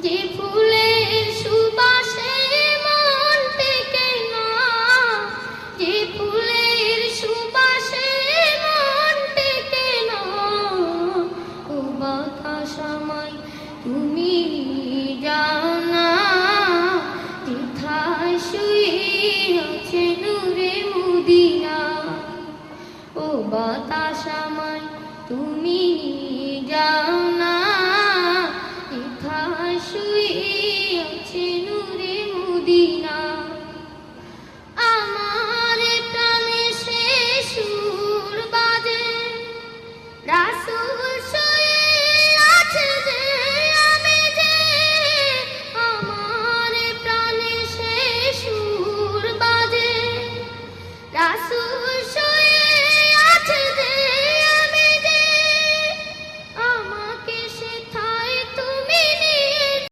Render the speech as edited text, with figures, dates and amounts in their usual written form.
যে ফুলের সুবাসে মন টেকে না, যে ফুলের সুবাসে মন টেকে না, ও বাতাস আমায় তুমি যাও না, যেথায় শুয়ে আছে নূরে মদিনা। ও বাতাস আমায় তুমি যাও না, যেথায় শুয়ে আছে নূরে মদিনা।